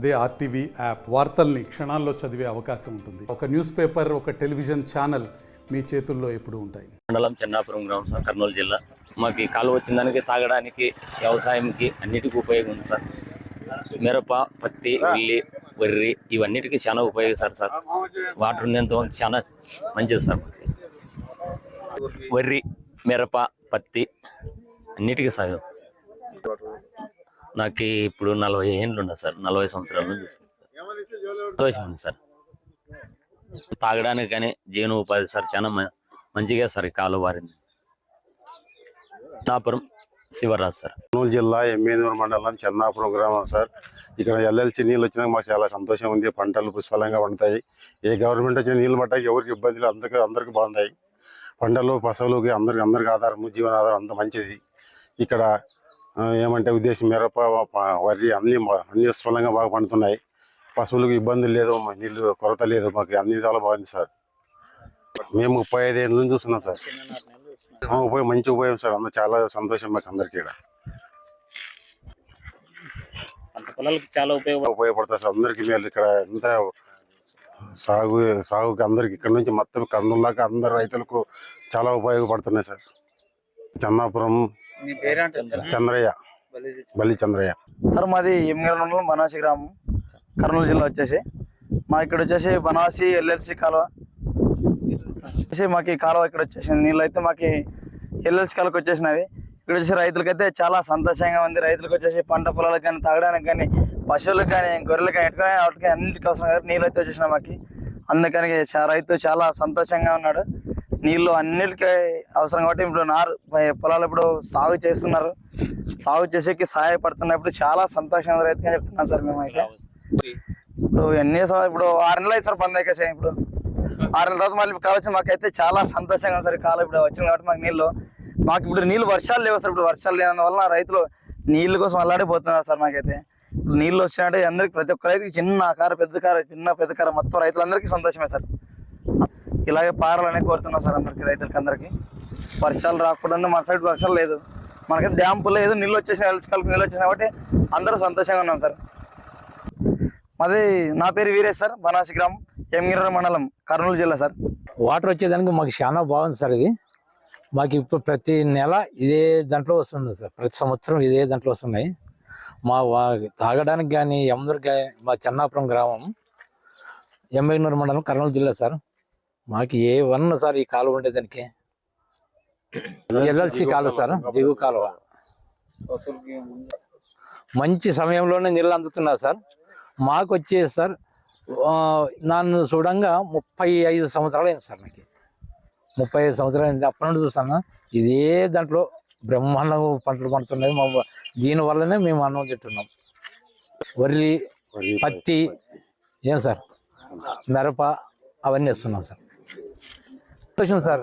అదే RTV app వార్తల్ని క్షణాల్లో చదివే అవకాశం ఉంటుంది. ఒక న్యూస్ పేపర్, ఒక టెలివిజన్ ఛానల్ మీ చేతుల్లో ఎప్పుడూ ఉంటాయి. మండలం చెన్నాపురం గ్రామం సార్, కర్నూలు జిల్లా. మాకు ఈ కాలువ వచ్చిన దానికి, తాగడానికి, వ్యవసాయంకి అన్నిటికీ ఉపయోగం ఉంది సార్. మిరప, పత్తి, ఉల్లి, వరి ఇవన్నిటికీ చాలా ఉపయోగిస్తారు సార్. వాటర్ ఉండేంత చాలా మంచిది సార్. వరి, మిరప, పత్తి అన్నిటికీ సార్. నాకు ఇప్పుడు 40 ఏళ్ళు ఉన్నాయి సార్. 40 సంవత్సరాల నుంచి సంతోషం ఉంది సార్. తాగడానికి కానీ జీవనోపాధి సార్ చాలా మంచిగా సార్. ఈ కాలువ వారింది. చెన్నాపురం శివరాజ్ సార్, కర్నూలు జిల్లా ఎమ్మెనూరు మండలం చెన్నాపురం గ్రామం సార్. ఇక్కడ ఎల్ఎల్సి నీళ్ళు వచ్చినాక మాకు చాలా సంతోషం ఉంది. పంటలు పుష్కలంగా పండుతాయి. ఏ గవర్నమెంట్ వచ్చిన నీళ్ళు పట్టాయి ఎవరికి ఇబ్బందులు అందరికీ బాగుంటాయి. పంటలు పశువులకి అందరికి ఆధారం, జీవనాధారం అంత మంచిది. ఇక్కడ ఏమంటే ఉద్దేశం మిరప, వరి అన్ని పుష్కలంగా బాగా పండుతున్నాయి. పశువులకు ఇబ్బందులు లేదు, నీళ్ళు కొరత లేదు. మాకు అన్ని చాలా బాగుంది సార్. మేము 35 ఏళ్ళ నుంచి చూస్తున్నాం సార్. మంచి ఉపయోగం సార్. చాలా సంతోషం మాకు అందరికీ. చాలా ఉపయోగపడుతుంది సార్. అందరికి మేలు. ఇక్కడ ఎంత సాగుకి అందరికి ఇక్కడ నుంచి మొత్తం కర్నూలు దాకా అందరు రైతులకు చాలా ఉపయోగపడుతున్నాయి సార్. చెన్నాపురం చంద్రయ్య, బల్లి చంద్రయ్య సార్. మాది ఎమ్మిగనూరు మండలం బనాసి గ్రామం, కర్నూలు జిల్లా వచ్చేసి. మా ఇక్కడ వచ్చేసి బనాసి ఎల్ఎల్సి కాలువ వచ్చేసి మాకు ఈ కాలువ ఇక్కడ వచ్చేసింది. నీళ్ళు అయితే మాకు ఎల్ఎల్సి కాలువకి వచ్చేసినవి. ఇక్కడ వచ్చేసి రైతులకైతే చాలా సంతోషంగా ఉంది. రైతులకు వచ్చేసి పంట పొలాలకు కానీ, తాగడానికి కానీ, పశువులకు కానీ, గొర్రెలకు కానీ, ఎట్టుకొని వాటికి అన్నింటికి అవసరం కానీ నీళ్ళు అయితే వచ్చేసినాయి మాకు. అందుకని రైతు చాలా సంతోషంగా ఉన్నాడు. నీళ్ళు అన్నిటికీ అవసరం కాబట్టి ఇప్పుడు పొలాలు ఇప్పుడు సాగు చేస్తున్నారు. సాగు చేసేకి సహాయపడుతున్నప్పుడు చాలా సంతోషంగా రైతుగా చెప్తున్నాం సార్. మేమైతే ఇప్పుడు ఇప్పుడు 6 నెలలు అయితే సార్ బంద్ అయితే. ఇప్పుడు 6 నెలల తర్వాత మళ్ళీ కావచ్చు. మాకైతే చాలా సంతోషంగా సార్. కాలం ఇప్పుడు వచ్చింది కాబట్టి మాకు ఇప్పుడు నీళ్ళు వర్షాలు లేవు సార్. ఇప్పుడు వర్షాలు లేనందువల్ల రైతులు నీళ్ళ కోసం అల్లాడిపోతున్నారు సార్. మాకైతే ఇప్పుడు నీళ్ళు వచ్చినట్టే అందరికి, ప్రతి ఒక్క రైతుకి చిన్న కారు, పెద్ద కారు మొత్తం రైతులందరికీ సంతోషమే సార్. ఇలాగే పారాలని కోరుతున్నాం సార్ రైతులకి. వర్షాలు రాకూడదు. మన సైడ్ వర్షాలు లేదు. మనకైతే డ్యాంపు లేదు, నీళ్ళు వచ్చేసిన ఎల్స్కాలకు నీళ్ళు వచ్చేసిన కాబట్టి అందరూ సంతోషంగా ఉన్నాం సార్. మాది నా పేరు వీరేష్ సార్, బనాసి గ్రామం, ఎమ్మిగనూరు మండలం, కర్నూలు జిల్లా సార్. వాటర్ వచ్చేదానికి మాకు చాలా బాగుంది సార్. ఇది మాకు ఇప్పుడు ప్రతి నెల ఇదే దాంట్లో వస్తుంది సార్. ప్రతి సంవత్సరం ఇదే దాంట్లో వస్తున్నాయి. మా తాగడానికి కానీ, ఎమ్మిగనూరు కానీ, మా చెన్నాపురం గ్రామం, ఎమ్మిగనూరు మండలం, కర్నూలు జిల్లా సార్. మాకు ఏ సార్ ఈ కాలువ ఉండేదానికి ఎల్ఎల్సి కాలువ సార్, దిగువ కాలువ. మంచి సమయంలోనే నీళ్ళు అందుతున్నారు సార్. మాకు వచ్చేసి సార్ నన్ను చూడంగా 35 సంవత్సరాలు అయింది సార్. నాకు 35 సంవత్సరాలు అయింది. అప్పటి నుండి చూస్తాను ఇదే దాంట్లో బ్రహ్మాండం పంటలు పండుతున్నాయి. దీనివల్లనే మేము అన్నం తింటున్నాం. వరి, పత్తి, ఏం సార్, మిరప అవన్నీ వేస్తున్నాం సార్. సంతోషం సార్.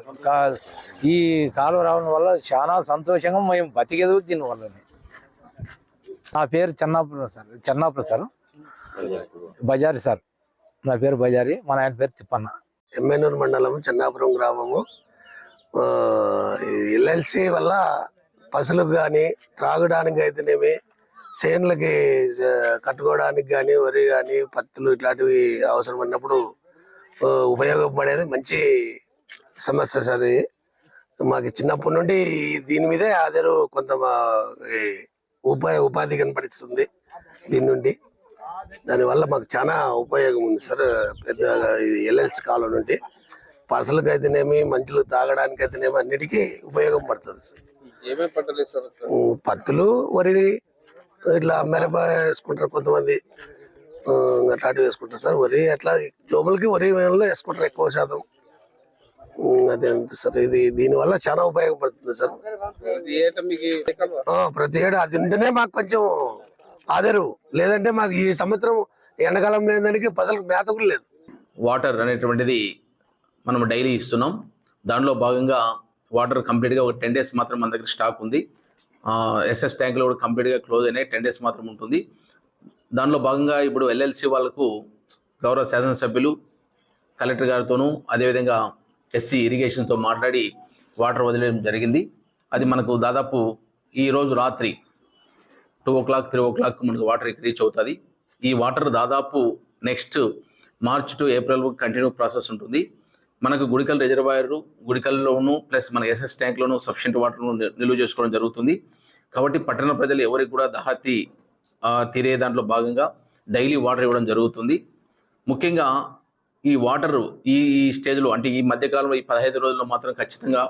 ఈ కాలువ రావడం వల్ల చాలా సంతోషంగా మేము బతికేది దీనివల్లనే. నా పేరు చెన్నాపురం సార్, బజారి సార్. నా పేరు బజారి, మా నాయన పేరు తిప్పన్న. ఎమ్మెనూరు మండలం చెన్నాపురం గ్రామము. ఎల్ఎల్సి వల్ల పశువులకు కానీ, త్రాగడానికి అయితేనేమి, చేనులకి కట్టుకోవడానికి కానీ, వరి కానీ, పత్తులు ఇట్లాంటివి అవసరమైనప్పుడు ఉపయోగపడేది మంచి సమస్య సార్. మాకు చిన్నప్పటి నుండి దీని మీదే కొంత ఉపాధి కనపడిస్తుంది దీని నుండి. దానివల్ల మాకు చాలా ఉపయోగం ఉంది సార్. పెద్దగా ఎల్ఎల్సి కాలువ నుండి పసలకు అయితేనేమి, మంచులు తాగడానికి అయితేనేమి అన్నిటికీ ఉపయోగం పడుతుంది సార్. పత్తులు, వరి, ఇట్లా మిరప వేసుకుంటారు కొంతమంది, అట్లాంటివి వేసుకుంటారు సార్. వరి అట్లా జోములకి వరి వేసుకుంటారు ఎక్కువ శాతం. అదే సార్. దీనివల్ల చాలా ఉపయోగపడుతుంది సార్. ప్రతి ఏడు అది ఉంటేనే మాకు కొంచెం ఆధారు. లేదంటే మాకు ఈ సంవత్సరం ఎండాకాలం లేదానికి పసలకు మేత కూడా లేదు. వాటర్ అనేటువంటిది మనం డైలీ ఇస్తున్నాం. దానిలో భాగంగా వాటర్ కంప్లీట్గా ఒక 10 days మాత్రం మన దగ్గర స్టాక్ ఉంది. ఎస్ఎస్ ట్యాంకులు కూడా కంప్లీట్గా క్లోజ్ అయినాయి. 10 days మాత్రం ఉంటుంది. దానిలో భాగంగా ఇప్పుడు ఎల్ఎల్సి వాళ్ళకు గౌరవ శాసనసభ్యులు, కలెక్టర్ గారితోనూ, అదేవిధంగా ఎస్సీ ఇరిగేషన్తో మాట్లాడి వాటర్ వదిలేయడం జరిగింది. అది మనకు దాదాపు ఈరోజు రాత్రి 2 o'clock 3 o'clock మనకు వాటర్ రీచ్ అవుతుంది. ఈ వాటర్ దాదాపు next March to April continue process ఉంటుంది. మనకు గుడికల్ రిజర్వాయర్, గుడికల్లోను ప్లస్ మన ఎస్ఎస్ ట్యాంక్లోను సఫిషియెంట్ వాటర్ను నిల్వ చేసుకోవడం జరుగుతుంది. కాబట్టి పట్టణ ప్రజలు ఎవరికి కూడా దాహతి తీరే దాంట్లో భాగంగా డైలీ వాటర్ ఇవ్వడం జరుగుతుంది. ముఖ్యంగా ఈ వాటర్ ఈ స్టేజ్లో అంటే ఈ మధ్యకాలంలో ఈ 15 రోజుల్లో మాత్రం ఖచ్చితంగా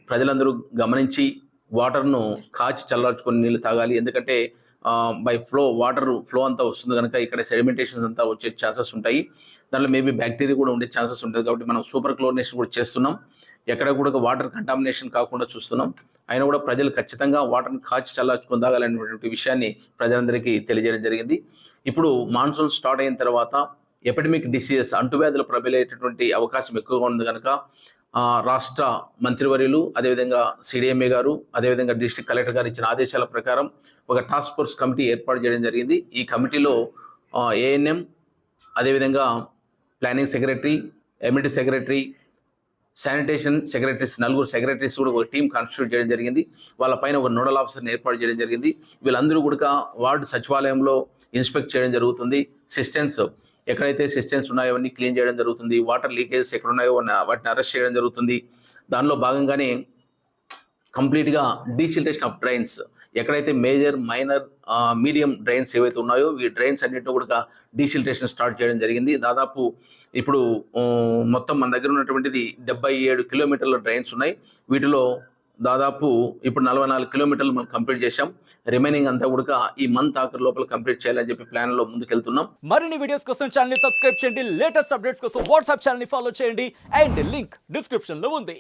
ప్రజలందరూ గమనించి వాటర్ను కాచి చల్లార్చుకొని నీళ్ళు తాగాలి. ఎందుకంటే బై వాటర్ ఫ్లో అంతా వస్తుంది కనుక ఇక్కడ సెడిమెంటేషన్స్ అంతా వచ్చే ఛాన్సెస్ ఉంటాయి. దాంట్లో మేబీ బ్యాక్టీరియా కూడా ఉండే ఛాన్సెస్ ఉంటుంది. కాబట్టి మనం సూపర్ క్లోరినేషన్ కూడా చేస్తున్నాం. ఎక్కడ కూడా వాటర్ కంటామినేషన్ కాకుండా చూస్తున్నాం. అయినా కూడా ప్రజలు ఖచ్చితంగా వాటర్ని కాచి చల్లార్చుకొని తాగాలనేటువంటి విషయాన్ని ప్రజలందరికీ తెలియజేయడం జరిగింది. ఇప్పుడు మాన్సూన్ స్టార్ట్ అయిన తర్వాత ఎపిడమిక్ డిసీజెస్ అంటువ్యాధులు ప్రబలేటటువంటి అవకాశం ఎక్కువగా ఉంది కనుక రాష్ట్ర మంత్రివర్యులు, అదేవిధంగా సిడిఎంఏ గారు, అదేవిధంగా డిస్ట్రిక్ట్ కలెక్టర్ గారు ఇచ్చిన ఆదేశాల ప్రకారం ఒక టాస్క్ ఫోర్స్ కమిటీ ఏర్పాటు చేయడం జరిగింది. ఈ కమిటీలో ఏఎన్ఎం, అదేవిధంగా planning secretary, ఎమ్యూనిటీ secretary, sanitation secretaries, 4 secretaries కూడా ఒక టీం కాన్స్టిట్యూట్ చేయడం జరిగింది. వాళ్ళ పైన ఒక నోడల్ ఆఫీసర్ని ఏర్పాటు చేయడం జరిగింది. వీళ్ళందరూ కూడా వార్డు సచివాలయంలో ఇన్స్పెక్ట్ చేయడం జరుగుతుంది. సిస్టమ్స్ ఎక్కడైతే సిస్టమ్స్ ఉన్నాయో అవన్నీ క్లీన్ చేయడం జరుగుతుంది. వాటర్ లీకేజెస్ ఎక్కడ ఉన్నాయో వాటిని అరెస్ట్ చేయడం జరుగుతుంది. దానిలో భాగంగానే కంప్లీట్గా డీసిల్టేషన్ ఆఫ్ డ్రైన్స్, ఎక్కడైతే మేజర్, మైనర్, మీడియం డ్రైన్స్ ఏవైతే ఉన్నాయో ఈ డ్రైన్స్ అన్నింటినీ కూడా డీసిల్టేషన్ స్టార్ట్ చేయడం జరిగింది. దాదాపు ఇప్పుడు మొత్తం మన దగ్గర ఉన్నటువంటిది 77 కిలోమీటర్ల డ్రైన్స్ ఉన్నాయి. వీటిలో దాదాపు ఇప్పుడు 44 కిలోమీటర్లు మనం కంప్లీట్ చేశాం. రిమైనింగ్ అంతా కూడా ఈ మంత్ ఆఖరి లోపల కంప్లీట్ చేయాలని చెప్పి ప్లాన్ లో ముందుకెళ్తున్నాం. మరిన్ని వీడియోస్ కోసం ఛానల్ ని సబ్స్క్రైబ్ చేయండి. లేటెస్ట్ అప్డేట్స్ కోసం వాట్సాప్ ఛానల్ ని ఫాలో చేయండి. అండ్ లింక్ డిస్క్రిప్షన్ లో ఉంది.